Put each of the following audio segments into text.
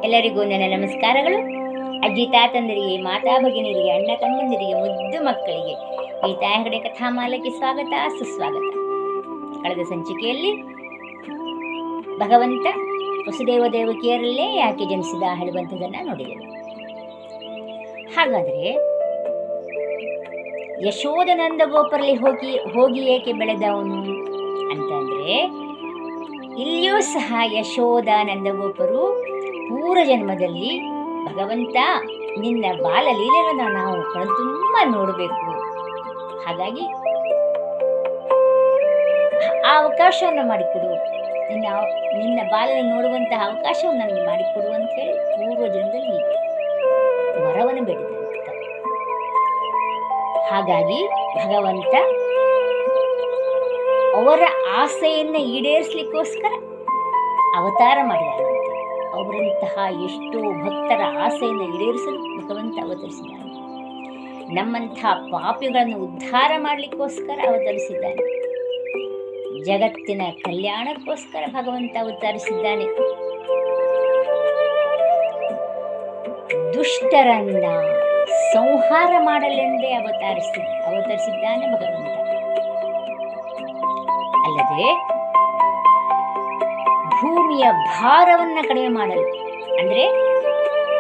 ಎಲ್ಲರಿಗೂ ನನ್ನ ನಮಸ್ಕಾರಗಳು. ಅಜ್ಜಿ ತಾತಂದರಿಗೆ, ಮಾತಾ ಭಗಿನಿಯರಿಗೆ, ಅಣ್ಣ ತಮ್ಮಂದಿರಿಗೆ, ಮುದ್ದು ಮಕ್ಕಳಿಗೆ ಗೀತಾ ಹೆಗಡೆ ಕಥಾಮಾಲಕ್ಕೆ ಸ್ವಾಗತ ಸುಸ್ವಾಗತ. ಕಳೆದ ಸಂಚಿಕೆಯಲ್ಲಿ ಭಗವಂತ ವಸುದೇವ ದೇವಕಿಯರಲ್ಲೇ ಯಾಕೆ ಜನಿಸಿದ ಹೇಳುವಂಥದ್ದನ್ನು ನೋಡಿದೆವು. ಹಾಗಾದರೆ ಯಶೋಧನಂದ ಗೋಪರಲ್ಲಿ ಹೋಗಿ ಏಕೆ ಬೆಳೆದವನು ಅಂತಂದರೆ, ಇಲ್ಲಿಯೂ ಸಹ ಯಶೋಧಾನಂದ ಗೋಪರು ಪೂರ್ವ ಜನ್ಮದಲ್ಲಿ ಭಗವಂತ ನಿನ್ನ ಬಾಲಲೀಲೆಗಳನ್ನು ನಾವು ಕಣ್ತುಂಬ ನೋಡಬೇಕು, ಹಾಗಾಗಿ ಆ ಅವಕಾಶವನ್ನು ಮಾಡಿಕೊಡು, ನಿನ್ನ ಬಾಲನ ನೋಡುವಂತಹ ಅವಕಾಶವನ್ನು ನನಗೆ ಮಾಡಿಕೊಡು ಅಂತ ಹೇಳಿ ಪೂರ್ವ ಜನ್ಮದಲ್ಲಿ ವರವನ್ನು ಬೇಡಿದಂತ. ಹಾಗಾಗಿ ಭಗವಂತ ಅವರ ಆಸೆಯನ್ನು ಈಡೇರಿಸಲಿಕ್ಕೋಸ್ಕರ ಅವತಾರ ಮಾಡಿದಾರಂತೆ. ಅವರಂತಹ ಎಷ್ಟೋ ಭಕ್ತರ ಆಸೆಯನ್ನು ಈಡೇರಿಸಲು ಭಗವಂತ ಅವತರಿಸಿದ್ದಾನೆ. ನಮ್ಮಂಥ ಪಾಪಿಗಳನ್ನು ಉದ್ಧಾರ ಮಾಡಲಿಕ್ಕೋಸ್ಕರ ಅವತರಿಸಿದ್ದಾನೆ. ಜಗತ್ತಿನ ಕಲ್ಯಾಣಕ್ಕೋಸ್ಕರ ಭಗವಂತ ಅವತರಿಸಿದ್ದಾನೆ. ದುಷ್ಟರನ್ನ ಸಂಹಾರ ಮಾಡಲೆಂದೇ ಅವತರಿಸಿದ್ದಾನೆ ಭಗವಂತ. ಅಲ್ಲದೆ ಭೂಮಿಯ ಭಾರವನ್ನು ಕಡಿಮೆ ಮಾಡಲು, ಅಂದರೆ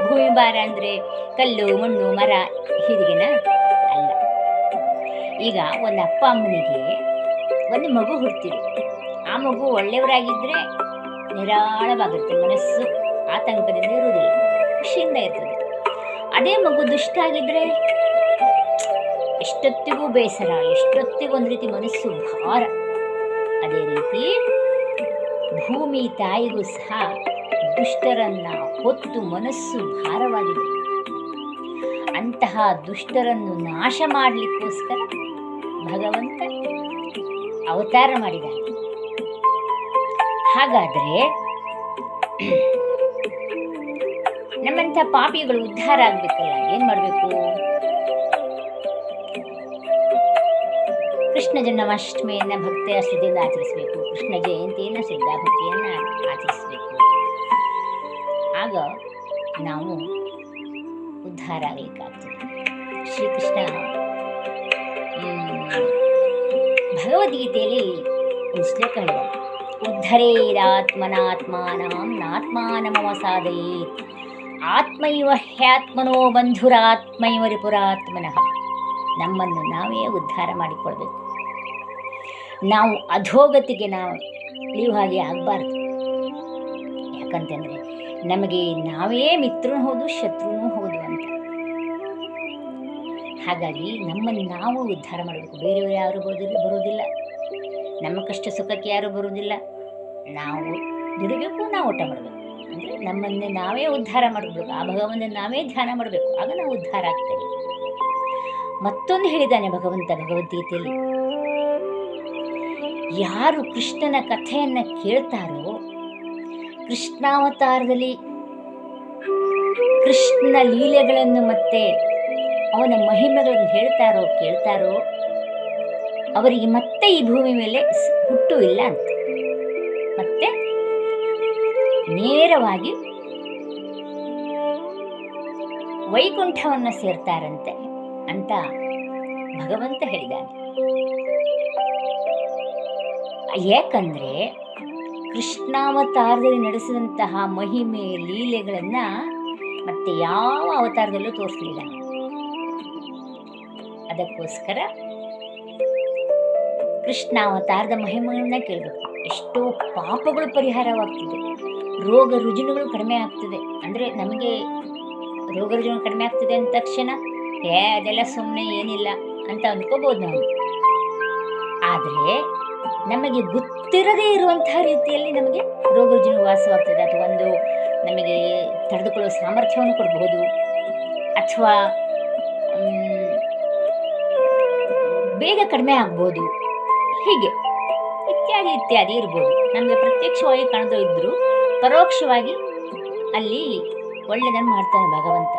ಭೂಮಿ ಭಾರ ಅಂದರೆ ಕಲ್ಲು ಮಣ್ಣು ಮರ ಹೀರಿಗೆನ ಅಲ್ಲ. ಈಗ ಒಂದು ಅಪ್ಪ ಅಮ್ಮನಿಗೆ ಒಂದು ಮಗು ಹುಡ್ತಿದೆ. ಆ ಮಗು ಒಳ್ಳೆಯವರಾಗಿದ್ದರೆ ನಿರಾಳವಾಗಿರುತ್ತೆ, ಮನಸ್ಸು ಆತಂಕದಿಂದ ಇರುವುದಿಲ್ಲ, ಖುಷಿಯಿಂದ ಇರ್ತದೆ. ಅದೇ ಮಗು ದುಷ್ಟ ಆಗಿದ್ರೆ ಎಷ್ಟೊತ್ತಿಗೂ ಬೇಸರ, ಎಷ್ಟೊತ್ತಿಗೂ ಒಂದು ರೀತಿ ಮನಸ್ಸು ಭಾರ. ಅದೇ ರೀತಿ ಭೂಮಿ ತಾಯಿಗೂ ಸಹ ದುಷ್ಟರನ್ನ ಹೊತ್ತು ಮನಸ್ಸು ಭಾರವಾಗಿದೆ. ಅಂತಹ ದುಷ್ಟರನ್ನು ನಾಶ ಮಾಡಲಿಕ್ಕೋಸ್ಕರ ಭಗವಂತ ಅವತಾರ ಮಾಡಿದ್ದಾನೆ. ಹಾಗಾದರೆ ನಮ್ಮಂಥ ಪಾಪಿಗಳು ಉದ್ಧಾರ ಆಗಬೇಕಲ್ಲ, ಏನು ಮಾಡಬೇಕು? ಕೃಷ್ಣ ಜನ್ಮಾಷ್ಟಮಿಯನ್ನು ಭಕ್ತಿಯ ಶ್ರದ್ಧೆಯಿಂದ ಆಚರಿಸಬೇಕು. ಕೃಷ್ಣ ಜಯಂತಿಯನ್ನು ಶ್ರದ್ಧಾಭಕ್ತಿಯನ್ನು ಆಚರಿಸಬೇಕು. ಆಗ ನಾವು ಉದ್ಧಾರ ಆಗಲಿಕ್ಕಾಗ್ತದೆ. ಶ್ರೀಕೃಷ್ಣ ಭಗವದ್ಗೀತೆಯಲ್ಲಿ ಒಂದು ಶ್ಲೋಕ ಹೇಳಿದ, ಉದ್ಧರೇದಾತ್ಮನಾತ್ಮಾನಂ ನಾತ್ಮಾನಮವಸಾದಯೇತ್ ಆತ್ಮೈವ ಹ್ಯಾತ್ಮನೋ ಬಂಧುರಾತ್ಮೈವ ರಿಪುರಾತ್ಮನಃ. ನಮ್ಮನ್ನು ನಾವೇ ಉದ್ಧಾರ ಮಾಡಿಕೊಳ್ಬೇಕು. ನಾವು ಅಧೋಗತಿಗೆ ಇಳಿಯುವ ಹಾಗೆ ಆಗಬಾರ್ದು. ಯಾಕಂತಂದರೆ ನಮಗೆ ನಾವೇ ಮಿತ್ರನೂ ಹೌದು ಶತ್ರುನೂ ಹೌದು ಅಂತ. ಹಾಗಾಗಿ ನಮ್ಮನ್ನು ನಾವು ಉದ್ಧಾರ ಮಾಡಬೇಕು. ಬೇರೆಯವರು ಯಾರು ಬರುವುದಿಲ್ಲ, ನಮ್ಮ ಕಷ್ಟ ಸುಖಕ್ಕೆ ಯಾರು ಬರುವುದಿಲ್ಲ. ನಾವು ದುಡಿಬೇಕು, ನಾವು ಊಟ ಮಾಡಬೇಕು. ಅಂದರೆ ನಮ್ಮನ್ನೇ ನಾವೇ ಉದ್ಧಾರ ಮಾಡಬೇಕು. ಆ ಭಗವಂತನ ನಾವೇ ಧ್ಯಾನ ಮಾಡಬೇಕು, ಆಗ ನಾವು ಉದ್ಧಾರ ಆಗ್ತೇವೆ. ಮತ್ತೊಂದು ಹೇಳಿದ್ದಾನೆ ಭಗವಂತ ಭಗವದ್ಗೀತೆಯಲ್ಲಿ, ಯಾರು ಕೃಷ್ಣನ ಕಥೆಯನ್ನು ಕೇಳ್ತಾರೋ, ಕೃಷ್ಣಾವತಾರದಲ್ಲಿ ಕೃಷ್ಣ ಲೀಲೆಗಳನ್ನು ಮತ್ತೆ ಅವನ ಮಹಿಮೆಗಳನ್ನು ಕೇಳ್ತಾರೋ ಅವರಿಗೆ ಮತ್ತೆ ಈ ಭೂಮಿ ಮೇಲೆ ಹುಟ್ಟು ಇಲ್ಲ ಅಂತ, ಮತ್ತೆ ನೇರವಾಗಿ ವೈಕುಂಠವನ್ನು ಸೇರ್ತಾರಂತೆ ಅಂತ ಭಗವಂತ ಹೇಳಿದ್ದಾನೆ. ಯಾಕಂದರೆ ಕೃಷ್ಣಾವತಾರದಲ್ಲಿ ನಡೆಸಿದಂತಹ ಮಹಿಮೆ ಲೀಲೆಗಳನ್ನು ಮತ್ತೆ ಯಾವ ಅವತಾರದಲ್ಲೂ ತೋರಿಸಲಿಲ್ಲ. ಅದಕ್ಕೋಸ್ಕರ ಕೃಷ್ಣಾವತಾರದ ಮಹಿಮೆಗಳನ್ನ ಕೇಳಬೇಕು. ಎಷ್ಟೋ ಪಾಪಗಳು ಪರಿಹಾರವಾಗ್ತಿದೆ, ರೋಗ ರುಜಿನಗಳು ಕಡಿಮೆ ಆಗ್ತದೆ. ಅಂದರೆ ನಮಗೆ ರೋಗ ರುಜಿನ ಕಡಿಮೆ ಆಗ್ತದೆ ಅಂದ ತಕ್ಷಣ ಅದೆಲ್ಲ ಸುಮ್ಮನೆ ಏನಿಲ್ಲ ಅಂತ ಅಂದ್ಕೋಬೋದು ನಾವು. ಆದರೆ ನಮಗೆ ಗೊತ್ತಿರದೇ ಇರುವಂತಹ ರೀತಿಯಲ್ಲಿ ನಮಗೆ ರೋಗ ರುಜಿನ ವಾಸವಾಗ್ತದೆ. ಅಥವಾ ಒಂದು ನಮಗೆ ತಡೆದುಕೊಳ್ಳುವ ಸಾಮರ್ಥ್ಯವನ್ನು ಕೊಡಬಹುದು, ಅಥವಾ ಬೇಗ ಕಡಿಮೆ ಆಗ್ಬೋದು, ಹೀಗೆ ಇತ್ಯಾದಿ ಇರ್ಬೋದು. ನಮಗೆ ಪ್ರತ್ಯಕ್ಷವಾಗಿ ಕಾಣದೇ ಇದ್ದರೂ ಪರೋಕ್ಷವಾಗಿ ಅಲ್ಲಿ ಒಳ್ಳೆಯದನ್ನು ಮಾಡ್ತಾನೆ ಭಗವಂತ.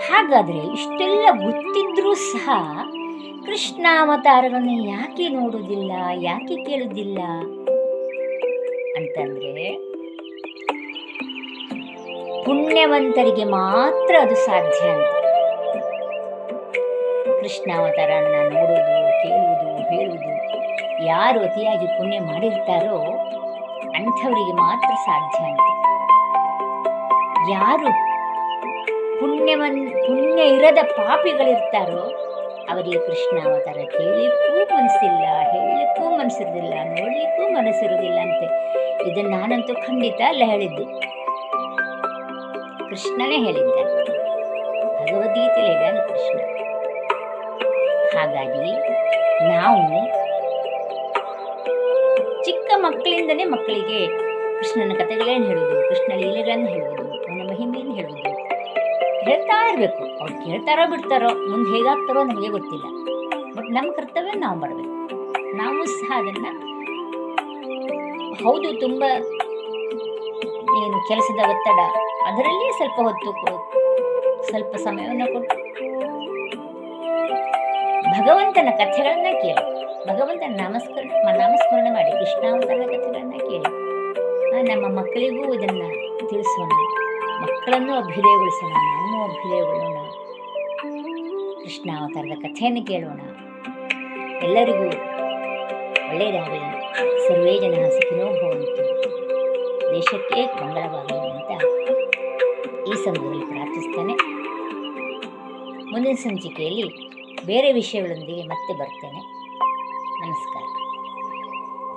ಹಾಗಾದರೆ ಇಷ್ಟೆಲ್ಲ ಗೊತ್ತಿದ್ರೂ ಸಹ ಕೃಷ್ಣಾವತಾರಗಳನ್ನು ಯಾಕೆ ನೋಡುವುದಿಲ್ಲ, ಯಾಕೆ ಕೇಳುವುದಿಲ್ಲ ಅಂತಂದರೆ, ಪುಣ್ಯವಂತರಿಗೆ ಮಾತ್ರ ಅದು ಸಾಧ್ಯ ಅಂತ. ಕೃಷ್ಣಾವತಾರನ ನೋಡುವುದು, ಕೇಳುವುದು, ಹೇಳುವುದು ಯಾರು ಅತಿಯಾಗಿ ಪುಣ್ಯ ಮಾಡಿರ್ತಾರೋ ಅಂಥವರಿಗೆ ಮಾತ್ರ ಸಾಧ್ಯ ಅಂತ. ಯಾರು ಪುಣ್ಯ ಇರದ ಪಾಪಿಗಳಿರ್ತಾರೋ ಅವರಿಗೆ ಕೃಷ್ಣಾವತಾರ ಕೇಳಲಿಕ್ಕೂ ಮನಸ್ಸಿಲ್ಲ, ಹೇಳಲಿಕ್ಕೂ ಮನಸ್ಸಿರೋದಿಲ್ಲ, ನೋಡಲಿಕ್ಕೂ ಮನಸ್ಸಿರೋದಿಲ್ಲ ಅಂತೆ. ಇದನ್ನು ನಾನಂತೂ ಖಂಡಿತ ಅಲ್ಲ ಹೇಳಿದ್ದು, ಕೃಷ್ಣನೇ ಹೇಳಿದ್ದಾನೆ, ಭಗವದ್ಗೀತೆಯಲ್ಲಿ ಹೇಳಿದ್ದಾನೆ ಕೃಷ್ಣ. ಹಾಗಾಗಿ ನಾವು ಚಿಕ್ಕ ಮಕ್ಕಳಿಂದನೇ ಮಕ್ಕಳಿಗೆ ಕೃಷ್ಣನ ಕಥೆಗಳೇನು ಹೇಳುವುದು, ಕೃಷ್ಣ ಲೀಲೆಗಳನ್ನು ಹೇಳುವುದು, ಅವನ ಮಹಿಮೆಯನ್ನು ಹೇಳುವುದು ಹೇಳ್ತಾ ಇರಬೇಕು. ಅವ್ರು ಕೇಳ್ತಾರೋ ಬಿಡ್ತಾರೋ, ಮುಂದೆ ಹೇಗಾಗ್ತಾರೋ ನಮಗೆ ಗೊತ್ತಿಲ್ಲ. ಬಟ್ ನಮ್ಮ ಕರ್ತವ್ಯ ನಾವು ಮಾಡಬೇಕು. ನಾವು ಸಹ ಅದನ್ನು ಹೌದು ತುಂಬ ಏನು ಕೆಲಸದ ಒತ್ತಡ ಅದರಲ್ಲಿ ಸ್ವಲ್ಪ ಹೊತ್ತು ಸ್ವಲ್ಪ ಸಮಯವನ್ನು ಕೊಟ್ಟು ಭಗವಂತನ ಕಥೆಗಳನ್ನ ಕೇಳಿ, ಭಗವಂತನ ನಾಮಸ್ಮರಣೆ ಮಾಡಿ, ಕೃಷ್ಣಾವತಾರದ ಕಥೆಗಳನ್ನ ಕೇಳಿ ನಮ್ಮ ಮಕ್ಕಳಿಗೂ ಇದನ್ನು ತಿಳಿಸೋಣ. ಮಕ್ಕಳನ್ನು ಅಭ್ಯುದಯಗೊಳಿಸೋಣ, ನಾವು ಅಭ್ಯುದಯಗೊಳ್ಳೋಣ, ಕೃಷ್ಣಾವತಾರದ ಕಥೆಯನ್ನು ಕೇಳೋಣ. ಎಲ್ಲರಿಗೂ ಒಳ್ಳೆಯದಾಗಲಿ. ಸರ್ವೇ ಜನ ಸುಖಿನೋ ಭವಂತು. ದೇಶಕ್ಕೆ ಮಂಗಳವಾಗಲಿ ಅಂತ ಈ ಸಮಯದಲ್ಲಿ ಪ್ರಾರ್ಥಿಸ್ತೇನೆ. ಮುಂದಿನ ಸಂಚಿಕೆಯಲ್ಲಿ ಬೇರೆ ವಿಷಯಗಳೊಂದಿಗೆ ಮತ್ತೆ ಬರ್ತೇನೆ. ನಮಸ್ಕಾರ.